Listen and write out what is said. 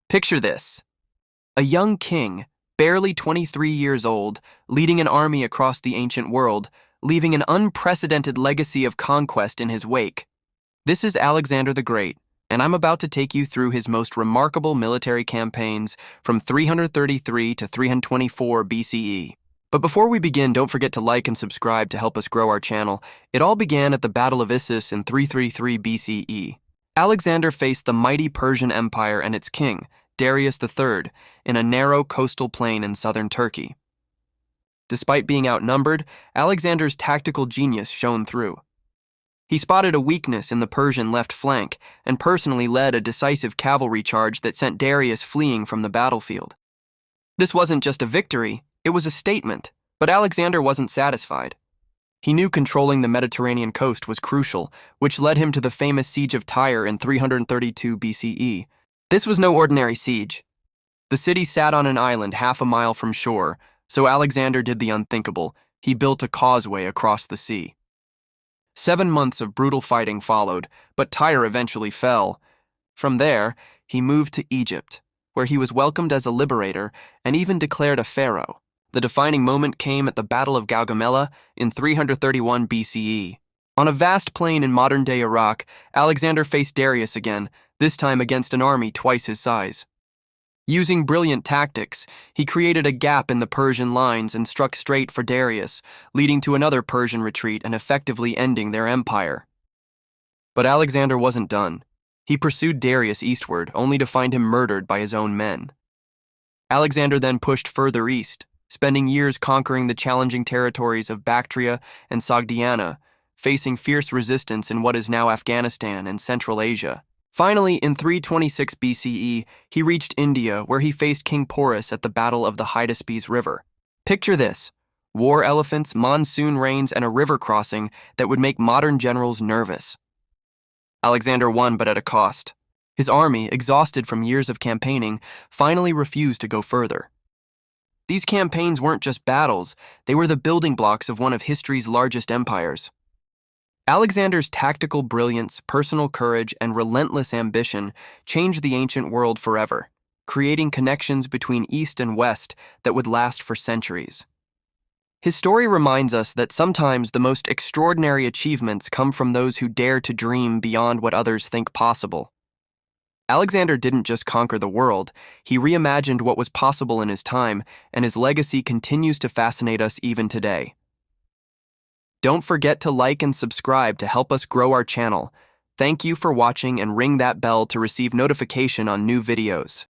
Picture this: a young king, barely 23 years old, leading an army across the ancient world, leaving an unprecedented legacy of conquest in his wake. This is Alexander the Great, and I'm about to take you through his most remarkable military campaigns from 333 to 324 BCE. But before we begin, don't forget to like and subscribe to help us grow our channel. It all began at the Battle of Issus in 333 BCE. Alexander faced the mighty Persian Empire and its king, Darius III, in a narrow coastal plain in southern Turkey. Despite being outnumbered, Alexander's tactical genius shone through. He spotted a weakness in the Persian left flank and personally led a decisive cavalry charge that sent Darius fleeing from the battlefield. This wasn't just a victory, it was a statement, but Alexander wasn't satisfied. He knew controlling the Mediterranean coast was crucial, which led him to the famous Siege of Tyre in 332 BCE. This was no ordinary siege. The city sat on an island half a mile from shore, so Alexander did the unthinkable. He built a causeway across the sea. 7 months of brutal fighting followed, but Tyre eventually fell. From there, he moved to Egypt, where he was welcomed as a liberator and even declared a pharaoh. The defining moment came at the Battle of Gaugamela in 331 BCE. On a vast plain in modern-day Iraq, Alexander faced Darius again, this time against an army twice his size. Using brilliant tactics, he created a gap in the Persian lines and struck straight for Darius, leading to another Persian retreat and effectively ending their empire. But Alexander wasn't done. He pursued Darius eastward, only to find him murdered by his own men. Alexander then pushed further east, spending years conquering the challenging territories of Bactria and Sogdiana, facing fierce resistance in what is now Afghanistan and Central Asia. Finally, in 326 BCE, he reached India, where he faced King Porus at the Battle of the Hydaspes River. Picture this: war elephants, monsoon rains, and a river crossing that would make modern generals nervous. Alexander won, but at a cost. His army, exhausted from years of campaigning, finally refused to go further. These campaigns weren't just battles, they were the building blocks of one of history's largest empires. Alexander's tactical brilliance, personal courage, and relentless ambition changed the ancient world forever, creating connections between East and West that would last for centuries. His story reminds us that sometimes the most extraordinary achievements come from those who dare to dream beyond what others think possible. Alexander didn't just conquer the world, he reimagined what was possible in his time, and his legacy continues to fascinate us even today. Don't forget to like and subscribe to help us grow our channel. Thank you for watching, and ring that bell to receive notification on new videos.